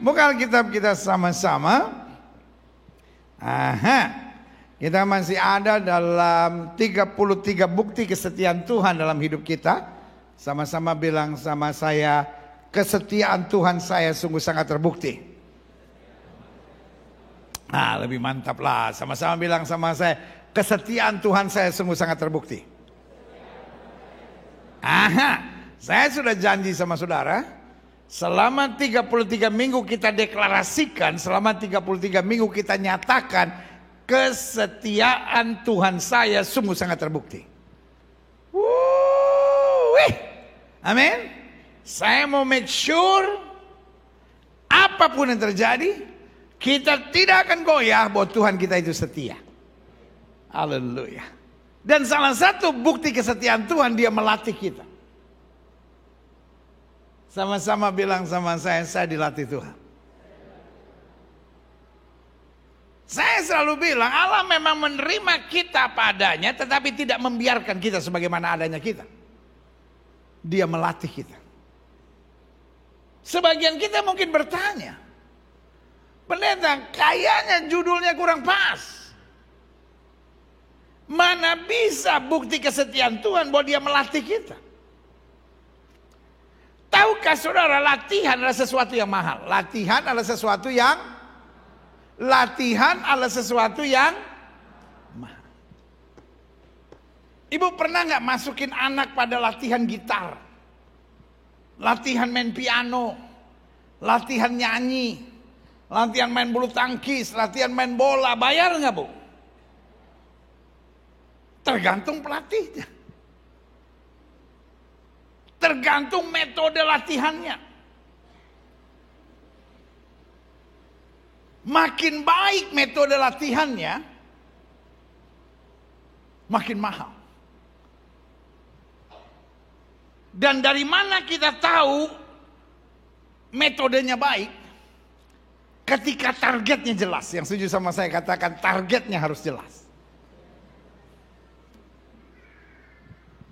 Buka Alkitab kita sama-sama. Kita masih ada dalam 33 bukti kesetiaan Tuhan dalam hidup kita. Sama-sama bilang sama saya, kesetiaan Tuhan saya sungguh sangat terbukti. Nah, lebih mantap lah. Sama-sama bilang sama saya, kesetiaan Tuhan saya sungguh sangat terbukti. Saya sudah janji sama saudara, selama 33 minggu kita deklarasikan, selama 33 minggu kita nyatakan, kesetiaan Tuhan saya sungguh sangat terbukti. Amin. Saya mau make sure apapun yang terjadi, kita tidak akan goyah bahwa Tuhan kita itu setia. Haleluya. Dan salah satu bukti kesetiaan Tuhan, dia melatih kita. Sama-sama bilang sama saya dilatih Tuhan. Saya selalu bilang, Allah memang menerima kita apa adanya, tetapi tidak membiarkan kita sebagaimana adanya kita. Dia melatih kita. Sebagian kita mungkin bertanya, pendeta, kayaknya judulnya kurang pas. Mana bisa bukti kesetiaan Tuhan bahwa dia melatih kita? Tahukah saudara, latihan adalah sesuatu yang mahal. Latihan adalah sesuatu yang mahal. Ibu pernah nggak masukin anak pada latihan gitar, latihan main piano, latihan nyanyi, latihan main bulu tangkis, latihan main bola, bayar nggak bu? Tergantung pelatihnya. Tergantung metode latihannya. Makin baik metode latihannya, makin mahal. Dan dari mana kita tahu metodenya baik? Ketika targetnya jelas. Yang setuju sama saya katakan, targetnya harus jelas.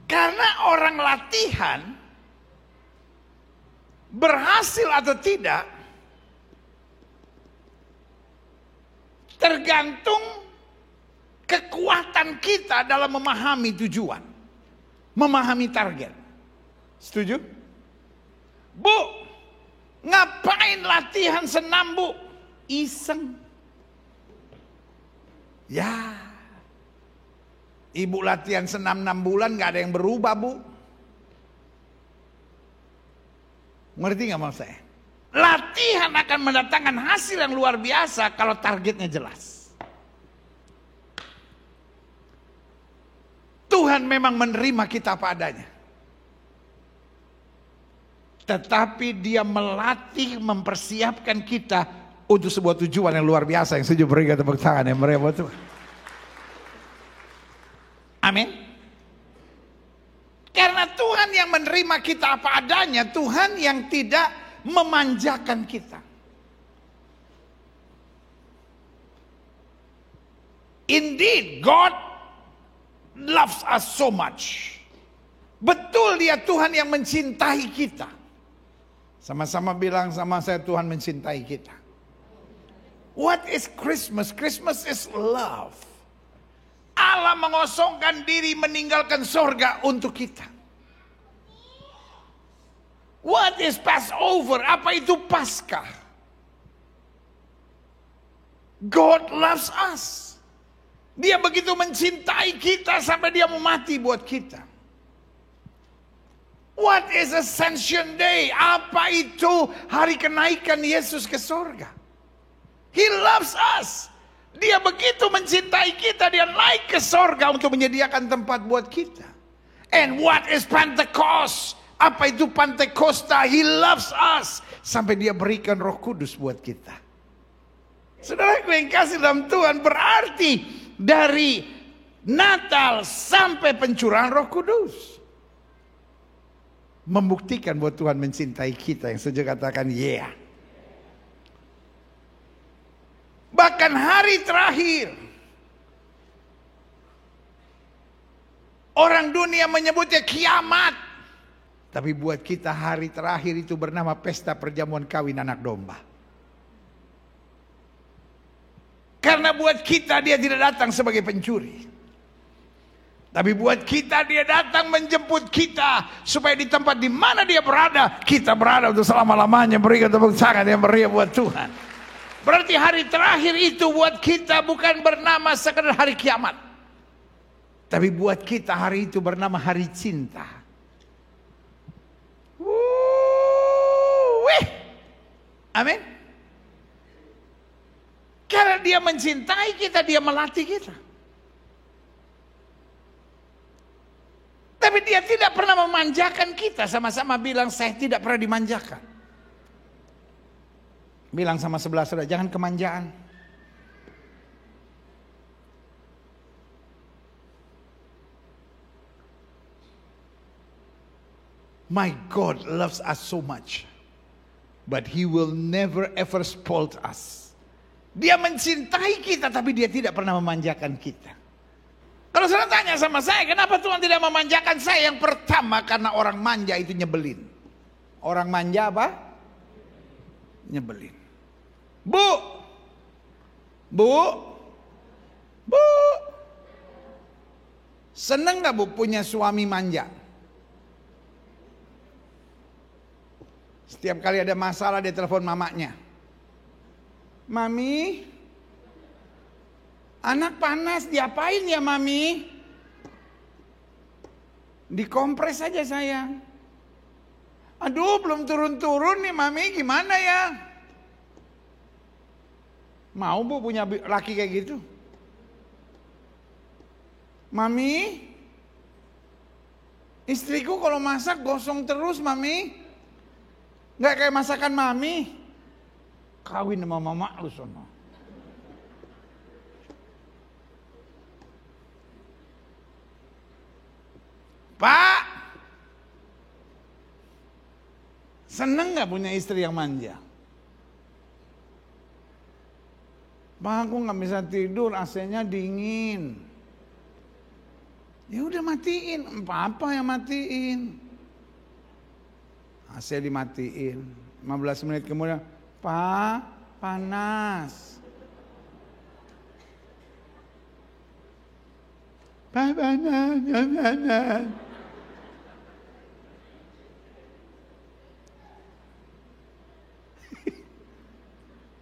Karena orang latihan, berhasil atau tidak, tergantung kekuatan kita dalam memahami tujuan, memahami target. Setuju? Bu, ngapain latihan senam bu? Iseng. Ya, ibu latihan senam 6 bulan gak ada yang berubah bu. Ngerti gak maksud saya? Latihan akan mendatangkan hasil yang luar biasa kalau targetnya jelas. Tuhan memang menerima kita apa adanya. Tetapi dia melatih, mempersiapkan kita untuk sebuah tujuan yang luar biasa. Yang setuju berikan tepuk tangan yang meriah buat Tuhan. Amin. Karena Tuhan yang menerima kita apa adanya, Tuhan yang tidak memanjakan kita. Indeed, God loves us so much. Betul dia Tuhan yang mencintai kita. Sama-sama bilang sama saya, Tuhan mencintai kita. What is Christmas? Christmas is love. Allah mengosongkan diri meninggalkan sorga untuk kita. What is Passover? Apa itu Paskah? God loves us. Dia begitu mencintai kita sampai dia mau mati buat kita. What is Ascension Day? Apa itu hari kenaikan Yesus ke sorga? He loves us. Dia begitu mencintai kita, dia naik ke sorga untuk menyediakan tempat buat kita. And what is Pentecost? Apa itu Pentakosta? He loves us. Sampai dia berikan Roh Kudus buat kita. Saudaraku yang kasih dalam Tuhan, berarti dari Natal sampai pencurahan Roh Kudus membuktikan bahwa Tuhan mencintai kita. Yang saja katakan yeah. Bahkan hari terakhir, orang dunia menyebutnya kiamat. Tapi buat kita hari terakhir itu bernama pesta perjamuan kawin anak domba. Karena buat kita dia tidak datang sebagai pencuri. Tapi buat kita dia datang menjemput kita. Supaya di tempat di mana dia berada, kita berada untuk selama-lamanya. Berikan tepuk tangan yang meriah buat Tuhan. Berarti hari terakhir itu buat kita bukan bernama sekedar hari kiamat. Tapi buat kita hari itu bernama hari cinta. Amin. Karena dia mencintai kita, dia melatih kita. Tapi dia tidak pernah memanjakan kita. Sama-sama bilang, saya tidak pernah dimanjakan. Bilang sama sebelah saudara, jangan kemanjaan. My God loves us so much. But He will never ever spoil us. Dia mencintai kita, tapi dia tidak pernah memanjakan kita. Kalau saudara tanya sama saya, kenapa Tuhan tidak memanjakan saya? Yang pertama, karena orang manja itu nyebelin. Orang manja apa? Nyebelin. Bu. Seneng gak bu punya suami manja? Setiap kali ada masalah dia telepon mamanya. Mami, anak panas, diapain ya mami? Dikompres saja sayang. Aduh belum turun-turun nih mami, gimana ya? Mau bu punya laki kayak gitu? Mami, istriku kalau masak gosong terus mami. Nggak kayak masakan mami. Kawin sama mama lu sono. Pak, seneng nggak punya istri yang manja? Pak, aku nggak bisa tidur, AC-nya dingin. Ya udah matiin, apa yang matiin? AC dimatiin. 15 menit kemudian, Pak, panas. Pak, panas.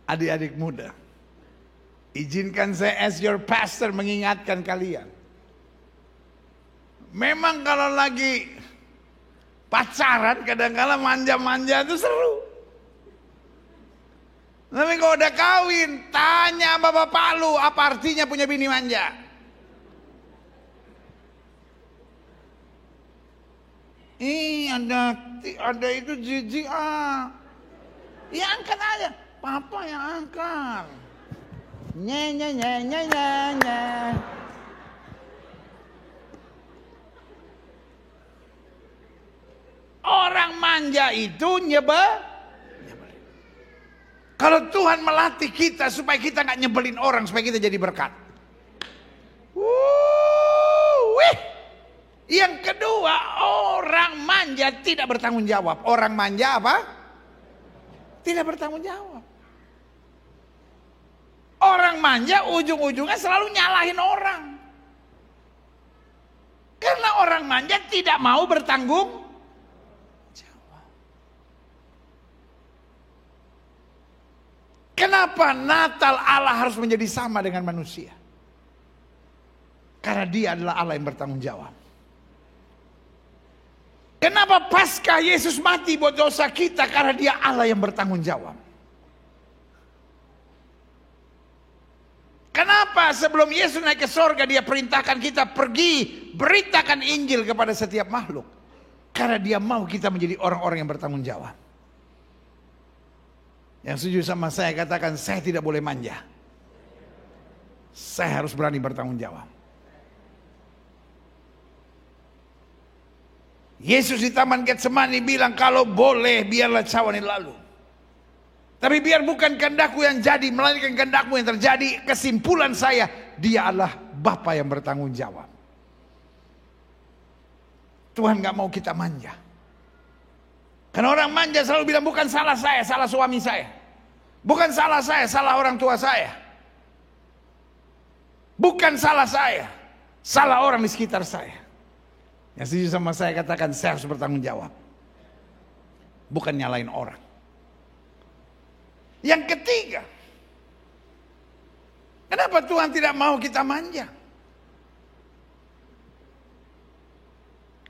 Adik-adik muda, izinkan saya as your pastor mengingatkan kalian. Memang kalau lagi pacaran kadang-kadang manja-manja itu seru. Tapi kalau udah kawin, tanya sama bapak lu apa artinya punya bini manja. Ada itu jijik ah. Ya angkat aja, papa yang angkat. Nye. Orang manja itu nyebelin. Kalau Tuhan melatih kita supaya kita nggak nyebelin orang, supaya kita jadi berkat. Yang kedua, orang manja tidak bertanggung jawab. Orang manja apa? Tidak bertanggung jawab. Orang manja ujung-ujungnya selalu nyalahin orang. Karena orang manja tidak mau bertanggung. Kenapa Natal Allah harus menjadi sama dengan manusia? Karena dia adalah Allah yang bertanggung jawab. Kenapa Paskah Yesus mati buat dosa kita? Karena dia Allah yang bertanggung jawab. Kenapa sebelum Yesus naik ke sorga dia perintahkan kita pergi beritakan Injil kepada setiap makhluk? Karena dia mau kita menjadi orang-orang yang bertanggung jawab. Yang setuju sama saya katakan, saya tidak boleh manja. Saya harus berani bertanggung jawab. Yesus di Taman Getsemani bilang, kalau boleh biarlah cawan ini lalu. Tapi biar bukan kehendakku yang jadi, melainkan kehendakmu yang terjadi. Kesimpulan saya, dia adalah Bapa yang bertanggung jawab. Tuhan gak mau kita manja. Karena orang manja selalu bilang, bukan salah saya, salah suami saya. Bukan salah saya, salah orang tua saya. Bukan salah saya, salah orang di sekitar saya. Yang setuju sama saya katakan, saya harus bertanggung jawab. Bukan nyalain orang. Yang ketiga, kenapa Tuhan tidak mau kita manja?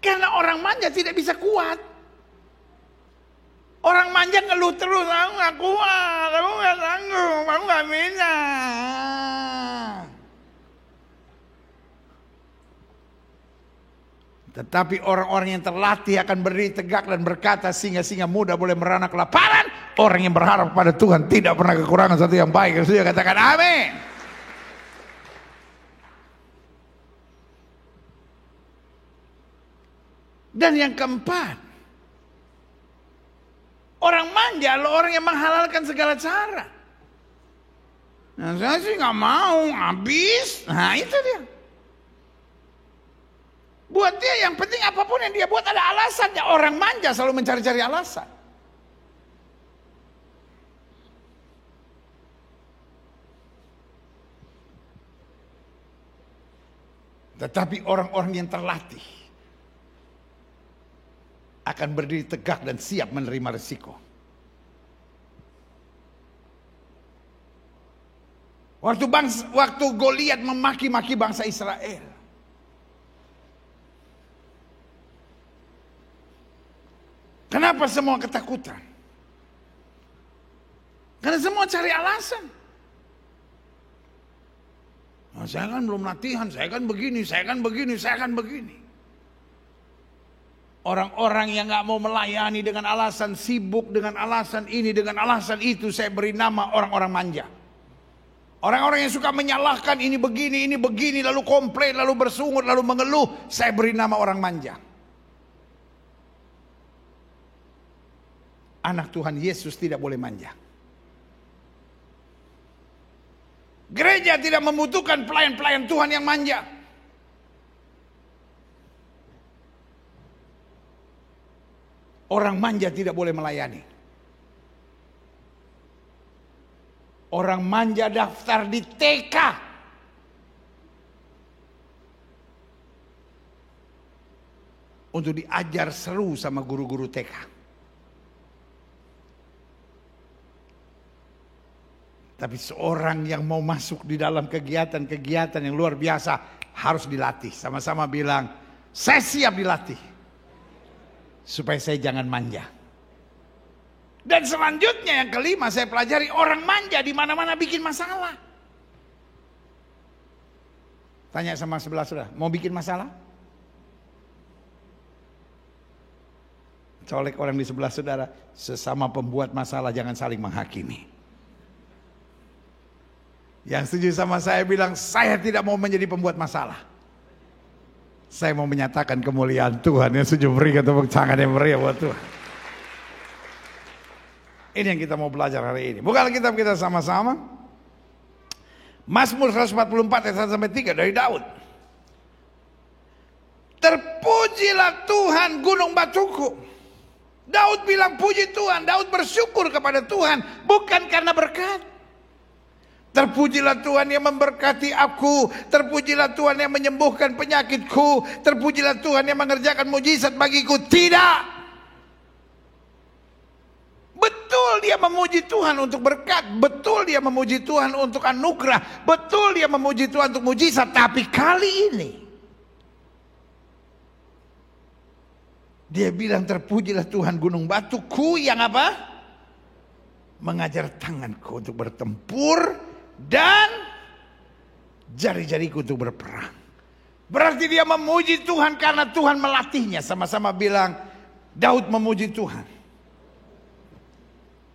Karena orang manja tidak bisa kuat. Orang manja ngeluh terus, aku gak kuat, aku gak sanggup, aku gak bisa. Tetapi orang-orang yang terlatih akan berdiri tegak dan berkata, singa-singa muda boleh merana kelaparan. Orang yang berharap pada Tuhan tidak pernah kekurangan sesuatu yang baik. Saya katakan amin. Dan yang keempat, orang manja adalah orang yang menghalalkan segala cara. Nah, saya sih nggak mau, habis. Nah itu dia. Buat dia yang penting apapun yang dia buat ada alasannya. Orang manja selalu mencari-cari alasan. Tetapi orang-orang yang terlatih akan berdiri tegak dan siap menerima resiko. Waktu Goliat memaki-maki bangsa Israel, kenapa semua ketakutan? Karena semua cari alasan. Nah, saya kan belum latihan, saya kan begini, saya kan begini, saya kan begini. Orang-orang yang gak mau melayani dengan alasan sibuk, dengan alasan ini, dengan alasan itu, saya beri nama orang-orang manja. Orang-orang yang suka menyalahkan ini begini, lalu komplain, lalu bersungut, lalu mengeluh, saya beri nama orang manja. Anak Tuhan Yesus tidak boleh manja. Gereja tidak membutuhkan pelayan-pelayan Tuhan yang manja. Orang manja tidak boleh melayani. Orang manja daftar di TK. Untuk diajar seru sama guru-guru TK. Tapi seorang yang mau masuk di dalam kegiatan-kegiatan yang luar biasa harus dilatih. Sama-sama bilang, saya siap dilatih. Supaya saya jangan manja. Dan selanjutnya yang kelima saya pelajari, orang manja di mana-mana bikin masalah. Tanya sama sebelah saudara, mau bikin masalah? Colek orang di sebelah saudara, sesama pembuat masalah jangan saling menghakimi. Yang setuju sama saya bilang, saya tidak mau menjadi pembuat masalah. Saya mau menyatakan kemuliaan Tuhan. Yang setuju berikan tepuk tangan yang meriah buat Tuhan. Ini yang kita mau belajar hari ini. Buka Alkitab kita sama-sama. Mazmur 144 ayat 1-3 dari Daud. Terpujilah Tuhan gunung batuku. Daud bilang puji Tuhan. Daud bersyukur kepada Tuhan. Bukan karena berkat. Terpujilah Tuhan yang memberkati aku. Terpujilah Tuhan yang menyembuhkan penyakitku. Terpujilah Tuhan yang mengerjakan mujizat bagiku. Tidak. Betul dia memuji Tuhan untuk berkat. Betul dia memuji Tuhan untuk anugerah. Betul dia memuji Tuhan untuk mujizat. Tapi kali ini dia bilang terpujilah Tuhan gunung batuku yang apa? Mengajar tanganku untuk bertempur. Dan jari-jariku untuk berperang. Berarti dia memuji Tuhan karena Tuhan melatihnya. Sama-sama bilang, Daud memuji Tuhan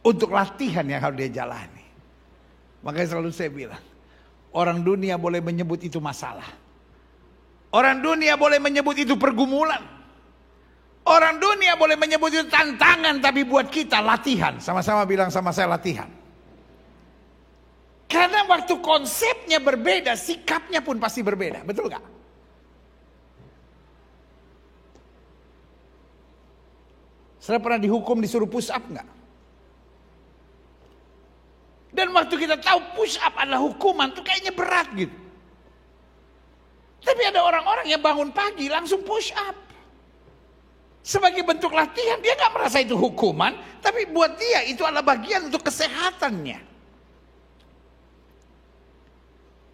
untuk latihan yang harus dia jalani. Makanya selalu saya bilang, orang dunia boleh menyebut itu masalah. Orang dunia boleh menyebut itu pergumulan. Orang dunia boleh menyebut itu tantangan. Tapi buat kita latihan. Sama-sama bilang sama saya latihan. Karena waktu konsepnya berbeda, sikapnya pun pasti berbeda. Betul gak? Saya pernah dihukum disuruh push up gak? Dan waktu kita tahu push up adalah hukuman, tuh kayaknya berat gitu. Tapi ada orang-orang yang bangun pagi langsung push up. Sebagai bentuk latihan, dia gak merasa itu hukuman, tapi buat dia itu adalah bagian untuk kesehatannya.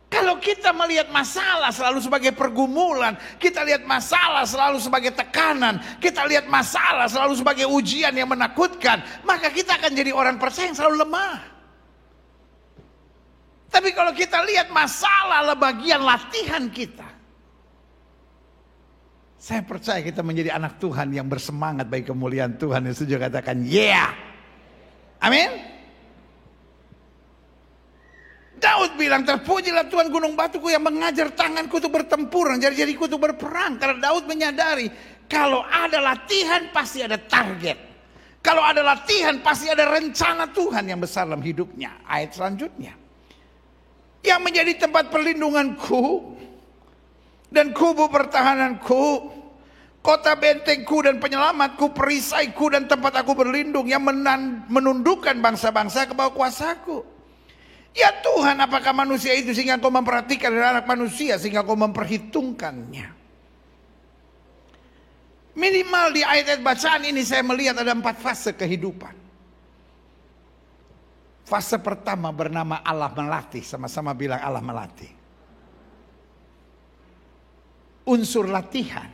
Kalau kita melihat masalah selalu sebagai pergumulan, kita lihat masalah selalu sebagai tekanan, kita lihat masalah selalu sebagai ujian yang menakutkan, maka kita akan jadi orang percaya yang selalu lemah. Tapi kalau kita lihat masalah adalah bagian latihan kita, saya percaya kita menjadi anak Tuhan yang bersemangat bagi kemuliaan Tuhan. Yang setuju katakan yeah. Amin. Daud bilang, terpujilah Tuhan gunung batuku yang mengajar tanganku untuk bertempur, jari-jariku untuk berperang. Karena Daud menyadari, kalau ada latihan pasti ada target. Kalau ada latihan pasti ada rencana Tuhan yang besar dalam hidupnya. Ayat selanjutnya, yang menjadi tempat perlindunganku dan kubu pertahananku, kota bentengku dan penyelamatku, perisaiku dan tempat aku berlindung, yang menundukkan bangsa-bangsa ke bawah kuasaku. Ya Tuhan, apakah manusia itu sehingga kau memperhatikan, dan anak manusia sehingga kau memperhitungkannya. Minimal di ayat-ayat bacaan ini saya melihat ada 4 fase kehidupan. Fase pertama bernama Allah melatih. Sama-sama bilang Allah melatih. Unsur latihan,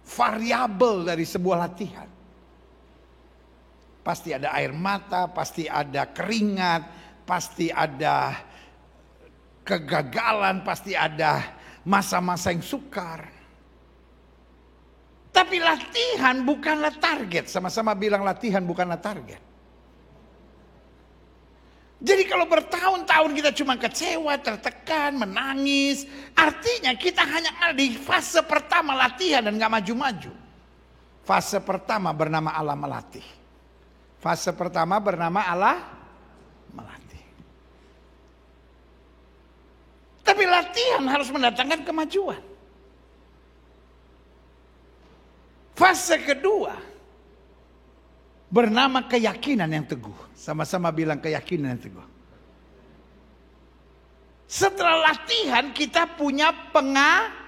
variabel dari sebuah latihan. Pasti ada air mata, pasti ada keringat, pasti ada kegagalan, pasti ada masa-masa yang sukar. Tapi latihan bukanlah target. Sama-sama bilang latihan bukanlah target. Jadi kalau bertahun-tahun kita cuma kecewa, tertekan, menangis, artinya kita hanya ada di fase pertama latihan dan gak maju-maju. Fase pertama bernama Allah melatih. Fase pertama bernama Allah melatih. Tapi latihan harus mendatangkan kemajuan. Fase kedua bernama keyakinan yang teguh. Sama-sama bilang keyakinan yang teguh. Setelah latihan kita punya pengalaman.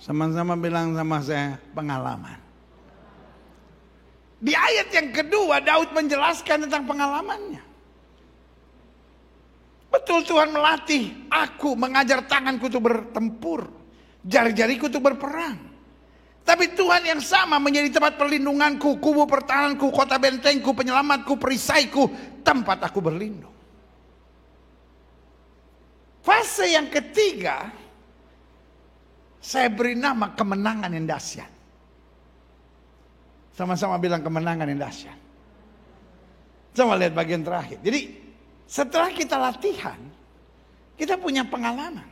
Sama-sama bilang sama saya, pengalaman. Di ayat yang kedua Daud menjelaskan tentang pengalamannya. Betul, Tuhan melatih aku, mengajar tanganku untuk bertempur, jari-jariku untuk berperang. Tapi Tuhan yang sama menjadi tempat perlindunganku, kubu pertahananku, kota bentengku, penyelamatku, perisaiku, tempat aku berlindung. Fase yang ketiga, saya beri nama kemenangan yang dahsyat. Sama-sama bilang kemenangan yang dahsyat. Coba lihat bagian terakhir. Jadi setelah kita latihan, kita punya pengalaman.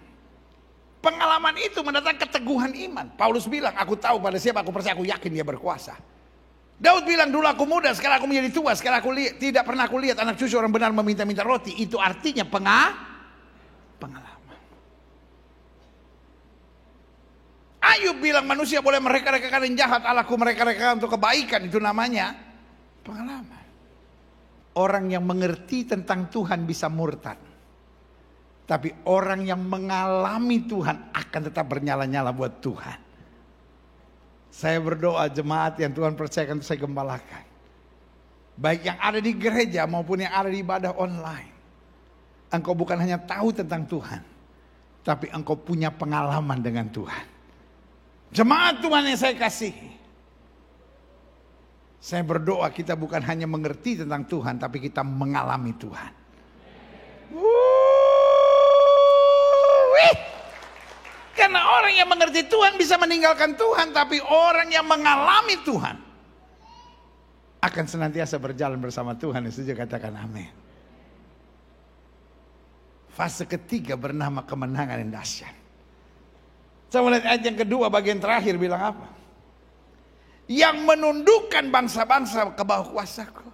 Pengalaman itu mendatangkan keteguhan iman. Paulus bilang, aku tahu pada siapa aku percaya, aku yakin dia berkuasa. Daud bilang, dulu aku muda, sekarang aku menjadi tua, sekarang aku tidak pernah aku lihat anak cucu orang benar meminta-minta roti. Itu artinya pengalaman. Ayub bilang manusia boleh mereka-rekakan yang jahat, Allahku mereka-rekakan untuk kebaikan. Itu namanya pengalaman. Orang yang mengerti tentang Tuhan bisa murtad. Tapi orang yang mengalami Tuhan akan tetap bernyala-nyala buat Tuhan. Saya berdoa jemaat yang Tuhan percayakan untuk saya gembalakan. Baik yang ada di gereja maupun yang ada di ibadah online. Engkau bukan hanya tahu tentang Tuhan, tapi engkau punya pengalaman dengan Tuhan. Jemaat Tuhan yang saya kasihi, saya berdoa kita bukan hanya mengerti tentang Tuhan, tapi kita mengalami Tuhan. Karena orang yang mengerti Tuhan bisa meninggalkan Tuhan, tapi orang yang mengalami Tuhan akan senantiasa berjalan bersama Tuhan. Yang setuju katakan amin. Fase ketiga bernama kemenangan yang dahsyat. Saya melihat ayat yang kedua bagian terakhir bilang apa? Yang menundukkan bangsa-bangsa ke bawah kuasaku.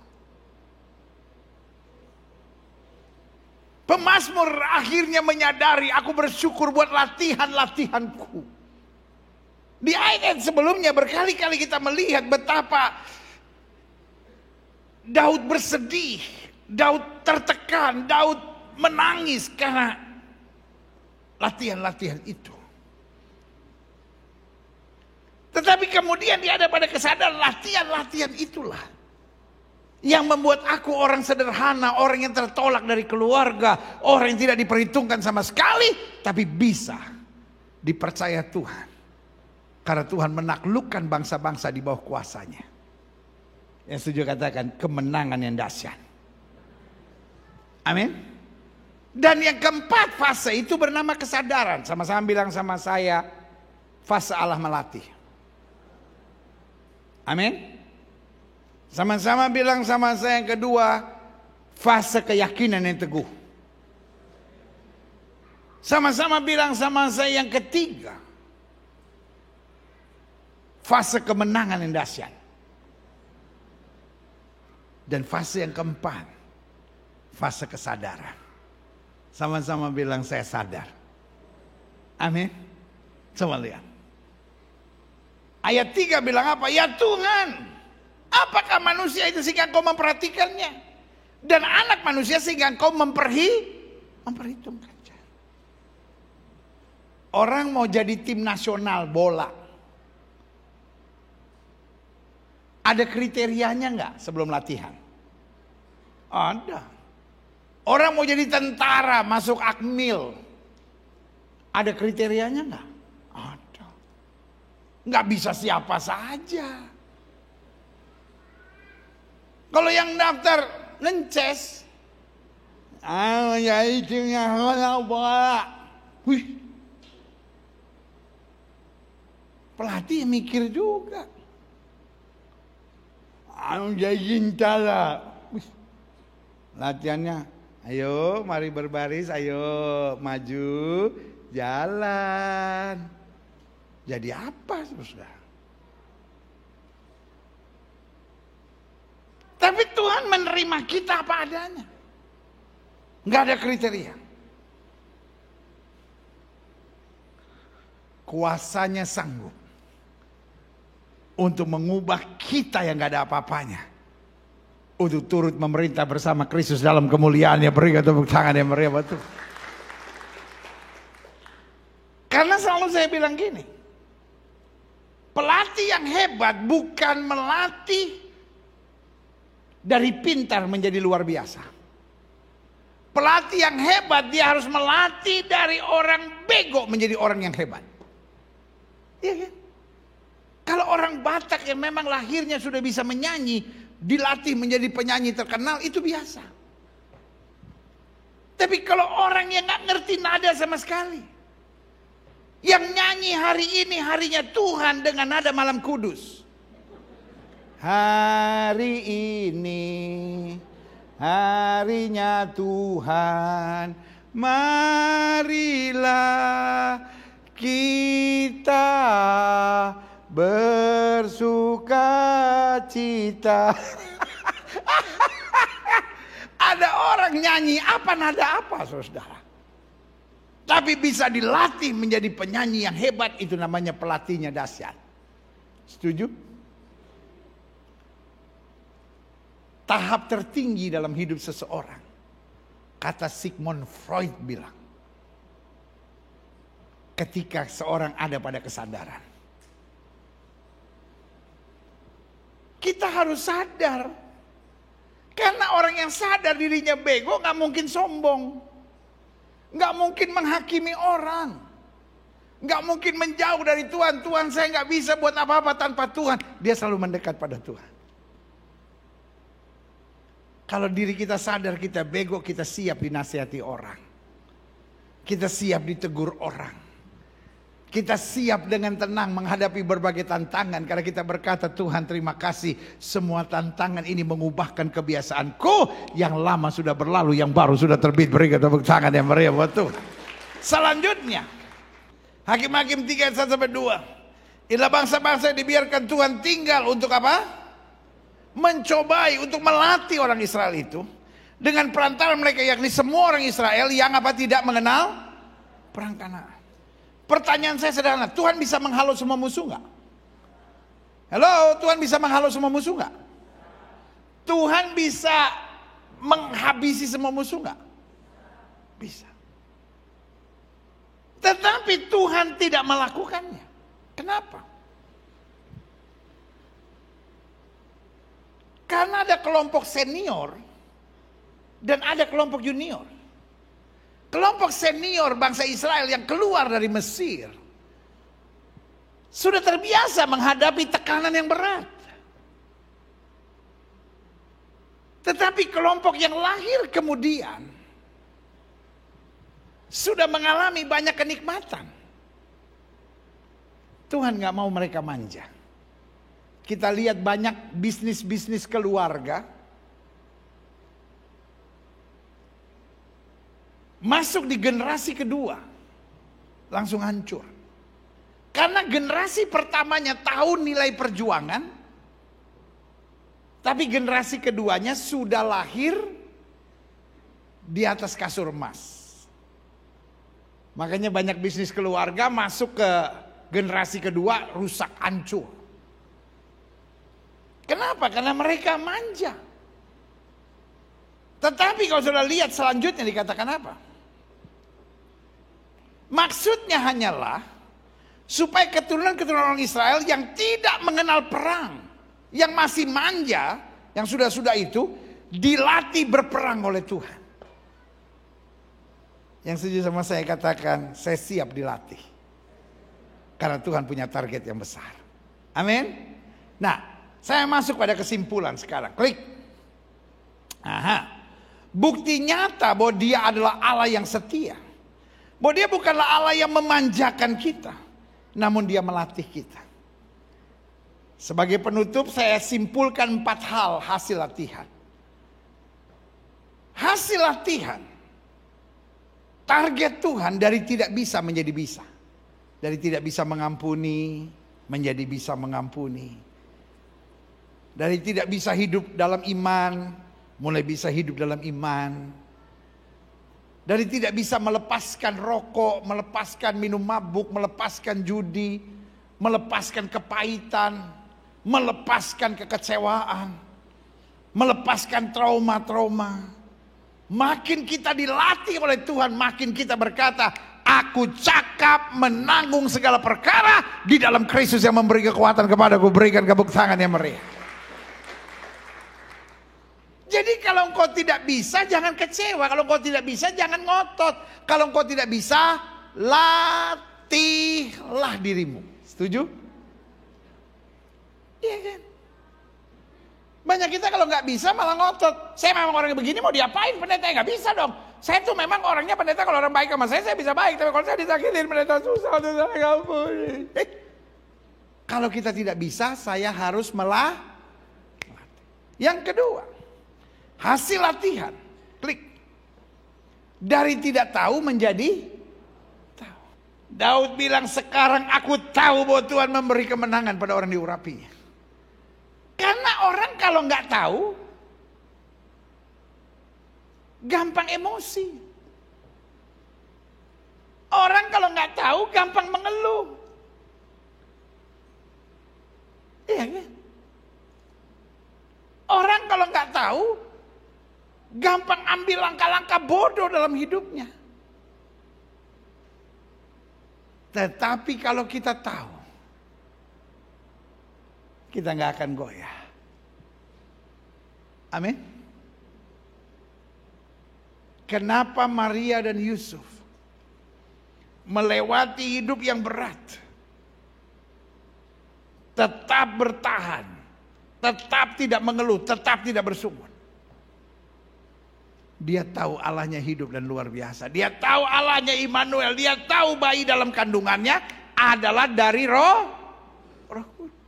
Pemazmur akhirnya menyadari, aku bersyukur buat latihan-latihanku. Di ayat sebelumnya berkali-kali kita melihat betapa Daud bersedih, Daud tertekan, Daud menangis karena latihan-latihan itu. Tetapi kemudian dia ada pada kesadaran latihan-latihan itulah yang membuat aku orang sederhana, orang yang tertolak dari keluarga, orang yang tidak diperhitungkan sama sekali, tapi bisa dipercaya Tuhan. Karena Tuhan menaklukkan bangsa-bangsa di bawah kuasanya. Yang setuju katakan kemenangan yang dahsyat. Amin. Dan yang keempat fase itu bernama kesadaran. Sama-sama bilang sama saya, fase Allah melatih. Amin. Sama-sama bilang sama saya yang kedua, fase keyakinan yang teguh. Sama-sama bilang sama saya yang ketiga, fase kemenangan yang dahsyat. Dan fase yang keempat, fase kesadaran. Sama-sama bilang saya sadar. Amin. Coba lihat. Ayat 3 bilang apa? Ya Tuhan, apakah manusia itu sehingga engkau memperhatikannya? Dan anak manusia sehingga engkau memperhitungkannya. Orang mau jadi tim nasional bola, ada kriterianya nggak sebelum latihan? Ada. Orang mau jadi tentara masuk Akmil, ada kriterianya nggak? Ada. Nggak bisa siapa saja. Kalau yang daftar ngences, ya itu yang bola. Wih, pelatih mikir juga. Jadi tala. Latihannya, ayo mari berbaris, ayo maju, jalan. Jadi apa saudara? Tapi Tuhan menerima kita apa adanya. Nggak ada kriteria. Kuasanya sanggup untuk mengubah kita yang gak ada apa-apanya untuk turut memerintah bersama Kristus dalam kemuliaannya. Berikan tepuk tangan yang meriah betul. Karena selalu saya bilang gini, pelatih yang hebat bukan melatih dari pintar menjadi luar biasa. Pelatih yang hebat dia harus melatih dari orang bego menjadi orang yang hebat. Iya kan? Kalau orang Batak yang memang lahirnya sudah bisa menyanyi, dilatih menjadi penyanyi terkenal, itu biasa. Tapi kalau orang yang gak ngerti nada sama sekali, yang nyanyi hari ini harinya Tuhan dengan nada malam kudus. Hari ini harinya Tuhan, marilah kita bersuka cita. Ada orang nyanyi apa nada apa saudara, tapi bisa dilatih menjadi penyanyi yang hebat, itu namanya pelatihnya dahsyat. Setuju? Tahap tertinggi dalam hidup seseorang, kata Sigmund Freud bilang, ketika seorang ada pada kesadaran. Kita harus sadar. Karena orang yang sadar dirinya bego gak mungkin sombong. Gak mungkin menghakimi orang. Gak mungkin menjauh dari Tuhan. Tuhan, saya gak bisa buat apa-apa tanpa Tuhan. Dia selalu mendekat pada Tuhan. Kalau diri kita sadar kita bego, kita siap dinasihati orang. Kita siap ditegur orang. Kita siap dengan tenang menghadapi berbagai tantangan. Karena kita berkata, Tuhan terima kasih. Semua tantangan ini mengubahkan kebiasaanku. Yang lama sudah berlalu, yang baru sudah terbit. Berikan tepuk tangan yang meriah buat Tuhan. Selanjutnya, Hakim-Hakim 3 ayat 1-2. Inilah bangsa-bangsa yang dibiarkan Tuhan tinggal untuk apa? Mencobai, untuk melatih orang Israel itu. Dengan perantara mereka, yakni semua orang Israel yang apa? Tidak mengenal perang Kanaan. Pertanyaan saya sederhana, Tuhan bisa menghalau semua musuh nggak? Halo, Tuhan bisa menghalau semua musuh nggak? Tuhan bisa menghabisi semua musuh nggak? Bisa. Tetapi Tuhan tidak melakukannya. Kenapa? Karena ada kelompok senior dan ada kelompok junior. Kelompok senior bangsa Israel yang keluar dari Mesir sudah terbiasa menghadapi tekanan yang berat. Tetapi kelompok yang lahir kemudian sudah mengalami banyak kenikmatan. Tuhan gak mau mereka manja. Kita lihat banyak bisnis-bisnis keluarga masuk di generasi kedua langsung hancur. Karena generasi pertamanya tahu nilai perjuangan, tapi generasi keduanya sudah lahir di atas kasur emas. Makanya banyak bisnis keluarga masuk ke generasi kedua rusak, hancur. Kenapa? Karena mereka manja. Tetapi kalau sudah lihat selanjutnya dikatakan apa? Maksudnya hanyalah supaya keturunan-keturunan orang Israel yang tidak mengenal perang, yang masih manja, yang sudah-sudah itu dilatih berperang oleh Tuhan. Yang setuju sama saya katakan, saya siap dilatih. Karena Tuhan punya target yang besar. Amin. Nah, saya masuk pada kesimpulan sekarang. Klik. Aha. Bukti nyata bahwa Dia adalah Allah yang setia. Bahwa Dia bukanlah Allah yang memanjakan kita, namun Dia melatih kita. Sebagai penutup saya simpulkan 4 hal hasil latihan. Hasil latihan. Target Tuhan dari tidak bisa menjadi bisa. Dari tidak bisa mengampuni menjadi bisa mengampuni. Dari tidak bisa hidup dalam iman mulai bisa hidup dalam iman. Dari tidak bisa melepaskan rokok, melepaskan minum mabuk, melepaskan judi, melepaskan kepahitan, melepaskan kekecewaan, melepaskan trauma-trauma. Makin kita dilatih oleh Tuhan, makin kita berkata, aku cakap menanggung segala perkara di dalam Kristus yang memberi kekuatan kepadaku. Berikan tepuk tangan yang meriah. Jadi kalau engkau tidak bisa jangan kecewa. Kalau engkau tidak bisa jangan ngotot. Kalau engkau tidak bisa, latihlah dirimu. Setuju? Iya kan? Banyak kita kalau nggak bisa malah ngotot. Saya memang orangnya begini, mau diapain pendeta? Nggak bisa dong. Saya tuh memang orangnya pendeta, kalau orang baik sama saya bisa baik. Tapi kalau saya disakitin pendeta susah, saya nggak boleh. Kalau kita tidak bisa, saya harus melatih. Yang kedua, hasil latihan. Klik. Dari tidak tahu menjadi tahu. Daud bilang, sekarang aku tahu bahwa Tuhan memberi kemenangan pada orang diurapinya. Karena orang kalau nggak tahu, gampang emosi. Orang kalau nggak tahu, gampang mengeluh. Iya kan? Orang kalau nggak tahu, gampang ambil langkah-langkah bodoh dalam hidupnya. Tetapi kalau kita tahu, kita nggak akan goyah. Amin. Kenapa Maria dan Yusuf melewati hidup yang berat, tetap bertahan, tetap tidak mengeluh, tetap tidak bersungut? Dia tahu Allahnya hidup dan luar biasa. Dia tahu Allahnya Immanuel. Dia tahu bayi dalam kandungannya adalah dari Roh Kudus.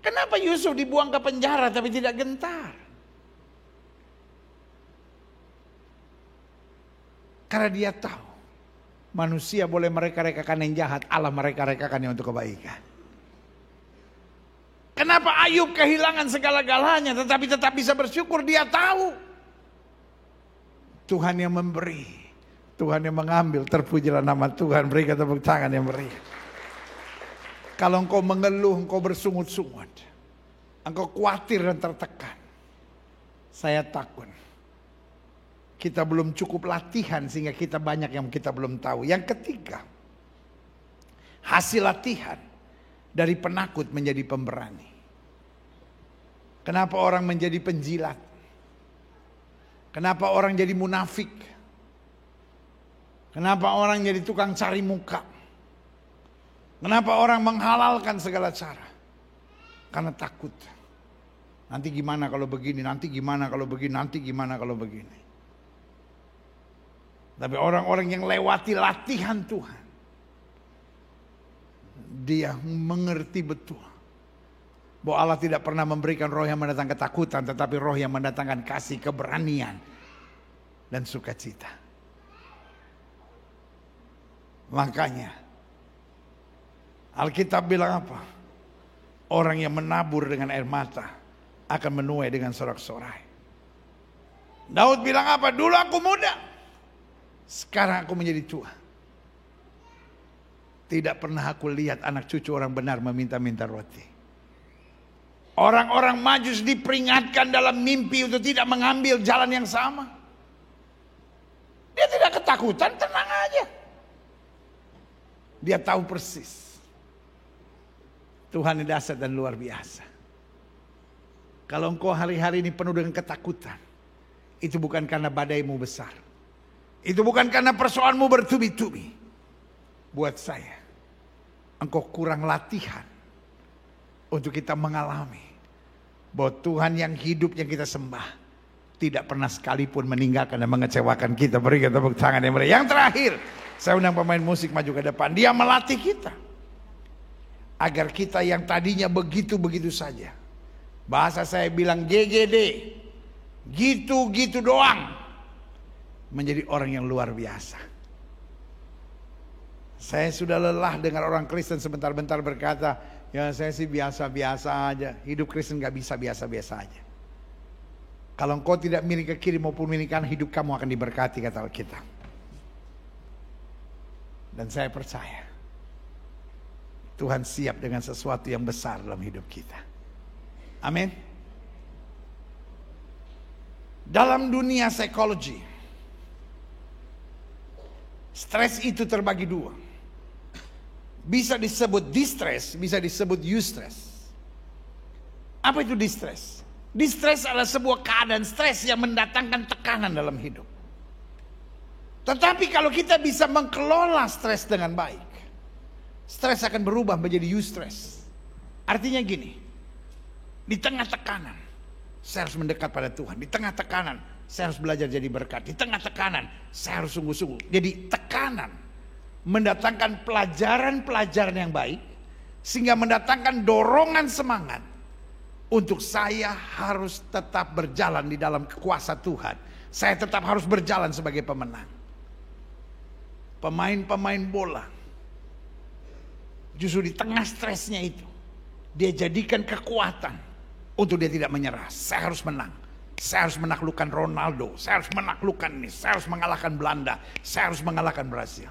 Kenapa Yusuf dibuang ke penjara tapi tidak gentar? Karena dia tahu manusia boleh mereka-rekakan yang jahat, Allah mereka-rekakan yang untuk kebaikan. Kenapa Ayub kehilangan segala-galanya tetapi tetap bisa bersyukur? Dia tahu Tuhan yang memberi, Tuhan yang mengambil, terpujilah nama Tuhan. Berikan tepuk tangan yang meriah. Kalau engkau mengeluh, engkau bersungut-sungut, engkau khawatir dan tertekan, saya takut kita belum cukup latihan sehingga kita banyak yang kita belum tahu. Yang ketiga, hasil latihan dari penakut menjadi pemberani. Kenapa orang menjadi penjilat? Kenapa orang jadi munafik? Kenapa orang jadi tukang cari muka? Kenapa orang menghalalkan segala cara? Karena takut. Nanti gimana kalau begini, nanti gimana kalau begini, nanti gimana kalau begini. Tapi orang-orang yang lewati latihan Tuhan, dia mengerti betul bahwa Allah tidak pernah memberikan roh yang mendatangkan ketakutan, tetapi roh yang mendatangkan kasih, keberanian, dan sukacita. Makanya Alkitab bilang apa? Orang yang menabur dengan air mata akan menuai dengan sorak-sorai. Daud bilang apa? Dulu aku muda, sekarang aku menjadi tua. Tidak pernah aku lihat anak cucu orang benar meminta-minta roti. Orang-orang Majus diperingatkan dalam mimpi untuk tidak mengambil jalan yang sama. Dia tidak ketakutan, tenang aja. Dia tahu persis Tuhan yang dahsyat dan luar biasa. Kalau engkau hari-hari ini penuh dengan ketakutan, itu bukan karena badaimu besar, itu bukan karena persoalanmu bertubi-tubi. Buat saya, engkau kurang latihan untuk kita mengalami bahwa Tuhan yang hidup yang kita sembah tidak pernah sekalipun meninggalkan dan mengecewakan kita. Berikan tepuk tangan yang meriah. Yang terakhir, saya undang pemain musik maju ke depan. Dia melatih kita agar kita yang tadinya begitu-begitu saja, bahasa saya bilang GGD, gitu-gitu doang, menjadi orang yang luar biasa. Saya sudah lelah dengar orang Kristen sebentar-bentar berkata, ya saya sih biasa-biasa aja. Hidup Kristen gak bisa biasa-biasa aja. Kalau engkau tidak miring ke kiri maupun miring kanan, hidup kamu akan diberkati, kata Alkitab. Dan saya percaya Tuhan siap dengan sesuatu yang besar dalam hidup kita. Amin. Dalam dunia psikologi, stres itu terbagi dua. Bisa disebut distress, bisa disebut eustress. Apa itu distress? Distress adalah sebuah keadaan stres yang mendatangkan tekanan dalam hidup. Tetapi kalau kita bisa mengelola stres dengan baik, stres akan berubah menjadi eustress. Artinya gini, di tengah tekanan, saya harus mendekat pada Tuhan. Di tengah tekanan, saya harus belajar jadi berkat. Di tengah tekanan, saya harus sungguh-sungguh. Jadi tekanan mendatangkan pelajaran-pelajaran yang baik, sehingga mendatangkan dorongan semangat untuk saya harus tetap berjalan di dalam kuasa Tuhan. Saya tetap harus berjalan sebagai pemenang. Pemain-pemain bola, justru di tengah stresnya itu, dia jadikan kekuatan untuk dia tidak menyerah. Saya harus menang. Saya harus menaklukkan Ronaldo. Saya harus menaklukkan ini. Saya harus mengalahkan Belanda. Saya harus mengalahkan Brasil.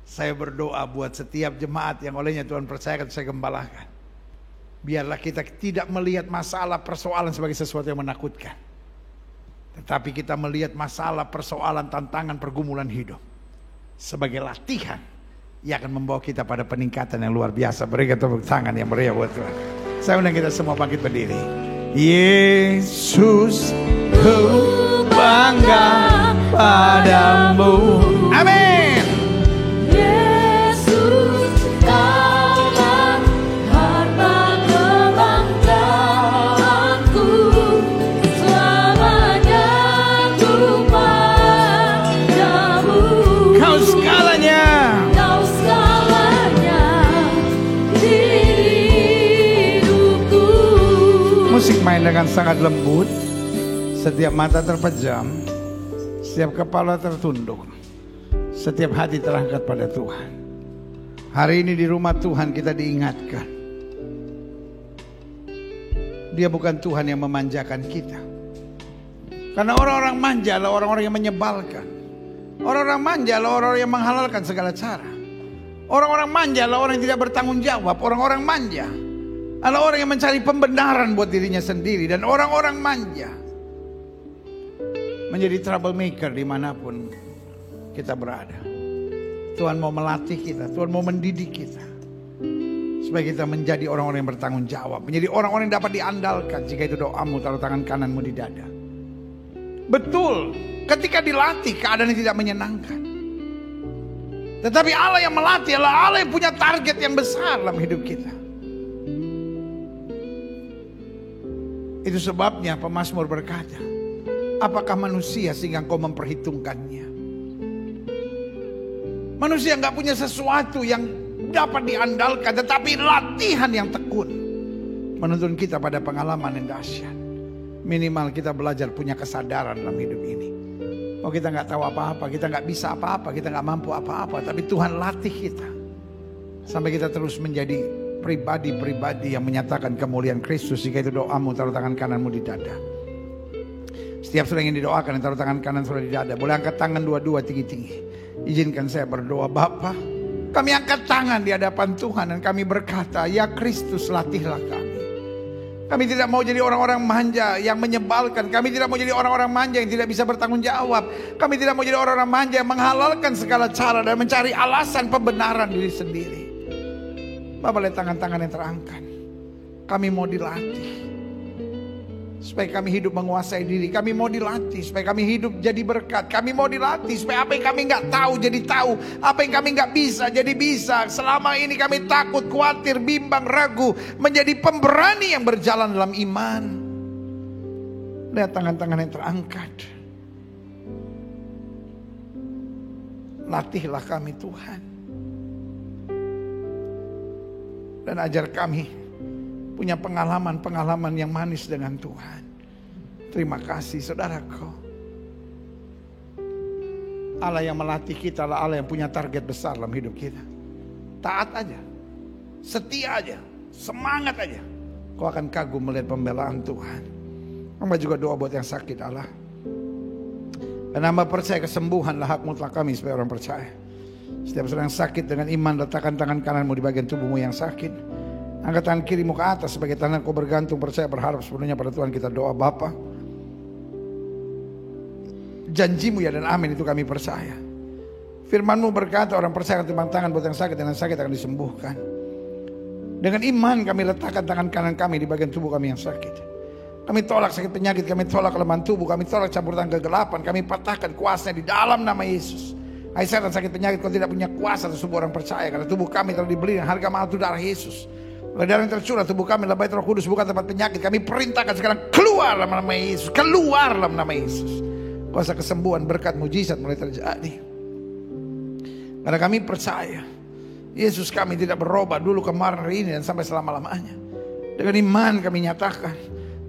Saya berdoa buat setiap jemaat yang olehnya Tuhan percayakan saya gembalakan. Biarlah kita tidak melihat masalah persoalan sebagai sesuatu yang menakutkan, tetapi kita melihat masalah persoalan tantangan pergumulan hidup sebagai latihan yang akan membawa kita pada peningkatan yang luar biasa. Berikan tepuk tangan yang meriah buat Tuhan. Saya undang kita semua bangkit berdiri. Yesus, ku bangga padamu. Amin. Musik main dengan sangat lembut, setiap mata terpejam, setiap kepala tertunduk, setiap hati terangkat pada Tuhan. Hari ini di rumah Tuhan kita diingatkan, Dia bukan Tuhan yang memanjakan kita. Karena orang-orang manja adalah orang-orang yang menyebalkan. Orang-orang manja adalah orang-orang yang menghalalkan segala cara. Orang-orang manja adalah orang yang tidak bertanggung jawab. Orang-orang manja adalah orang yang mencari pembenaran buat dirinya sendiri. Dan orang-orang manja menjadi troublemaker dimanapun kita berada. Tuhan mau melatih kita, Tuhan mau mendidik kita, supaya kita menjadi orang-orang yang bertanggung jawab, menjadi orang-orang yang dapat diandalkan. Jika itu doamu, taruh tangan kananmu di dada. Betul, ketika dilatih keadaan yang tidak menyenangkan. Tetapi Allah yang melatih adalah Allah yang punya target yang besar dalam hidup kita. Itu sebabnya pemazmur berkata, apakah manusia sehingga engkau memperhitungkannya? Manusia nggak punya sesuatu yang dapat diandalkan, tetapi latihan yang tekun menuntun kita pada pengalaman yang dahsyat. Minimal kita belajar punya kesadaran dalam hidup ini. Oh, kita nggak tahu apa-apa, kita nggak bisa apa-apa, kita nggak mampu apa-apa, tapi Tuhan latih kita sampai kita terus menjadi pribadi-pribadi yang menyatakan kemuliaan Kristus. Jika itu doamu, taruh tangan kananmu di dada. Setiap saudara yang didoakan, taruh tangan kanan saudara di dada. Boleh angkat tangan dua-dua tinggi-tinggi. Izinkan saya berdoa. Bapa, kami angkat tangan di hadapan Tuhan dan kami berkata, ya Kristus, latihlah kami. Kami tidak mau jadi orang-orang manja yang menyebalkan. Kami tidak mau jadi orang-orang manja yang tidak bisa bertanggung jawab. Kami tidak mau jadi orang-orang manja yang menghalalkan segala cara dan mencari alasan pembenaran diri sendiri. Bapak, lihat tangan-tangan yang terangkat. Kami mau dilatih supaya kami hidup menguasai diri. Kami mau dilatih supaya kami hidup jadi berkat. Kami mau dilatih supaya apa yang kami nggak tahu jadi tahu, apa yang kami nggak bisa jadi bisa. Selama ini kami takut, khawatir, bimbang, ragu, menjadi pemberani yang berjalan dalam iman. Lihat tangan-tangan yang terangkat. Latihlah kami Tuhan, dan ajar kami punya pengalaman-pengalaman yang manis dengan Tuhan. Terima kasih saudaraku. Allah yang melatih kita adalah Allah yang punya target besar dalam hidup kita. Taat aja, setia aja, semangat aja, kau akan kagum melihat pembelaan Tuhan. Hamba juga doa buat yang sakit Allah. Dan hamba percaya kesembuhanlah hak mutlak kami sebagai orang percaya. Setiap saudara yang sakit, dengan iman letakkan tangan kananmu di bagian tubuhmu yang sakit. Angkat tangan kirimu ke atas sebagai tanda kau bergantung, percaya, berharap sepenuhnya pada Tuhan. Kita doa. Bapa, janjimu ya dan amin itu kami percaya. Firmanmu berkata orang percaya akan timbang tangan buat yang sakit dan yang sakit akan disembuhkan. Dengan iman kami letakkan tangan kanan kami di bagian tubuh kami yang sakit. Kami tolak sakit penyakit, kami tolak kelemahan tubuh, kami tolak campur tangan kegelapan, kami patahkan kuasanya di dalam nama Yesus. Hai setan sakit penyakit, kau tidak punya kuasa atas tubuh orang percaya, karena tubuh kami telah dibeli dengan harga mahal itu darah Yesus. Oleh darah yang tercurah tubuh kami adalah bait Roh Kudus, bukan tempat penyakit. Kami perintahkan sekarang keluar dalam nama Yesus, keluar dalam nama Yesus. Kuasa kesembuhan, berkat, mujizat mulai terjadi. Karena kami percaya Yesus kami tidak berubah dulu, kemarin, hari ini, dan sampai selama-lamanya. Dengan iman kami nyatakan,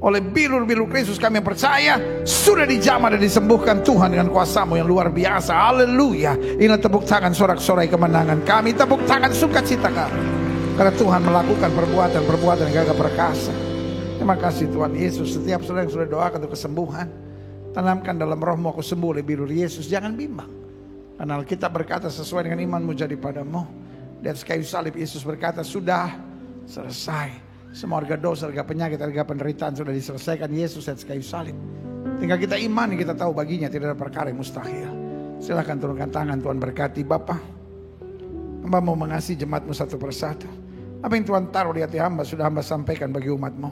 oleh bilur-bilur Kristus kami percaya sudah dijamah dan disembuhkan Tuhan dengan kuasa-Mu yang luar biasa. Haleluya. Ini tepuk tangan sorak-sorai kemenangan kami, tepuk tangan sukacita kami. Karena Tuhan melakukan perbuatan-perbuatan yang gagah perkasa. Terima kasih Tuhan Yesus. Setiap saudara yang sudah doakan untuk kesembuhan, tanamkan dalam rohmu, aku sembuh oleh bilur Yesus. Jangan bimbang, karena Alkitab berkata sesuai dengan imanmu jadi padamu. Di atas kayu salib Yesus berkata sudah selesai. Semua harga dosa, harga penyakit, harga penderitaan sudah diselesaikan Yesus di atas kayu salib. Tinggal kita imani, kita tahu baginya tidak ada perkara yang mustahil. Silakan turunkan tangan, Tuhan berkati. Bapa, hamba mau mengasihi jemaat-Mu satu persatu. Apa yang Tuhan taruh di hati hamba sudah hamba sampaikan bagi umat-Mu.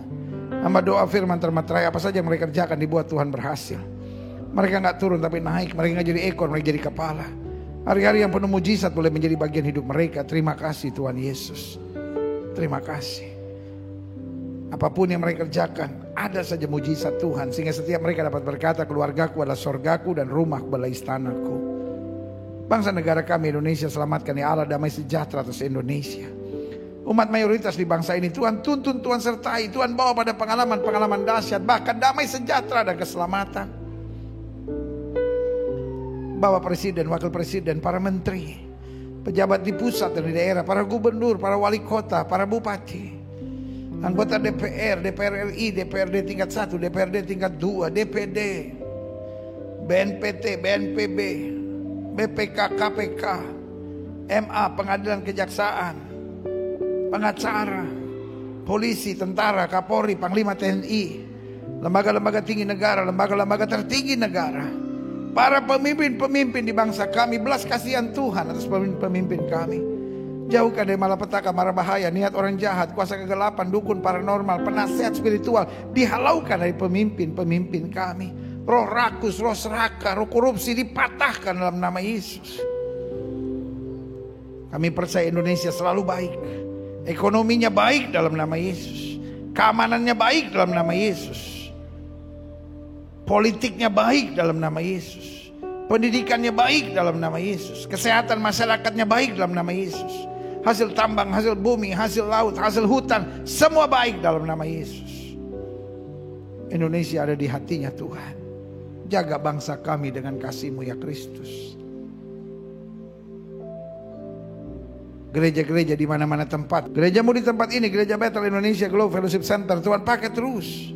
Hamba doa firman termaterai, apa saja yang mereka kerjakan dibuat Tuhan berhasil. Mereka gak turun tapi naik, mereka gak jadi ekor, mereka jadi kepala. Hari-hari yang penuh mujizat boleh menjadi bagian hidup mereka. Terima kasih Tuhan Yesus. Terima kasih. Apapun yang mereka kerjakan, ada saja mujizat Tuhan, sehingga setiap mereka dapat berkata, keluargaku adalah sorgaku dan rumahku adalah istanaku. Bangsa negara kami Indonesia, selamatkan ya Allah, damai sejahtera atas Indonesia. Umat mayoritas di bangsa ini Tuhan tuntun, Tuhan sertai, Tuhan bawa pada pengalaman-pengalaman dahsyat, bahkan damai sejahtera dan keselamatan. Bawa presiden, wakil presiden, para menteri, pejabat di pusat dan di daerah, para gubernur, para wali kota, para bupati, anggota DPR, DPR RI, DPRD tingkat 1, DPRD tingkat 2, DPD, BNPT, BNPB, BPK, KPK, MA, pengadilan kejaksaan, pengacara, polisi, tentara, Kapolri, Panglima TNI, lembaga-lembaga tinggi negara, lembaga-lembaga tertinggi negara, para pemimpin-pemimpin di bangsa kami, belas kasihan Tuhan atas pemimpin kami. Jauhkan dari malapetaka, mara bahaya, niat orang jahat, kuasa kegelapan, dukun paranormal, penasehat spiritual, dihalaukan dari pemimpin-pemimpin kami. Roh rakus, roh serakah, roh korupsi dipatahkan dalam nama Yesus. Kami percaya Indonesia selalu baik. Ekonominya baik dalam nama Yesus. Keamanannya baik dalam nama Yesus. Politiknya baik dalam nama Yesus. Pendidikannya baik dalam nama Yesus. Kesehatan masyarakatnya baik dalam nama Yesus. Hasil tambang, hasil bumi, hasil laut, hasil hutan, semua baik dalam nama Yesus. Indonesia ada di hatinya Tuhan. Jaga bangsa kami dengan kasih-Mu ya Kristus. Gereja-gereja di mana-mana tempat. Gerejamu di tempat ini, Gereja Bethel Indonesia Globe Fellowship Center, Tuhan pakai terus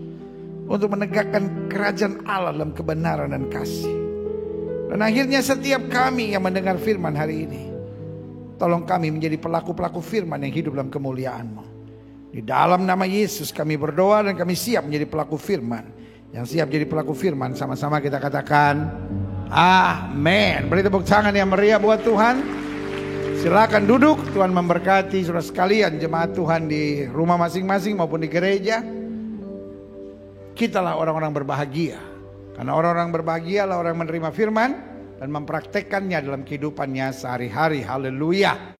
untuk menegakkan kerajaan Allah dalam kebenaran dan kasih. Dan akhirnya setiap kami yang mendengar firman hari ini, tolong kami menjadi pelaku-pelaku firman yang hidup dalam kemuliaan-Mu. Di dalam nama Yesus kami berdoa dan kami siap menjadi pelaku firman. Yang siap jadi pelaku firman, sama-sama kita katakan amin. Beri tepuk tangan yang meriah buat Tuhan. Silakan duduk. Tuhan memberkati saudara sekalian, jemaat Tuhan di rumah masing-masing maupun di gereja. Kitalah orang-orang berbahagia, karena orang-orang berbahagia adalah orang yang menerima firman dan mempraktekkannya dalam kehidupannya sehari-hari. Haleluya.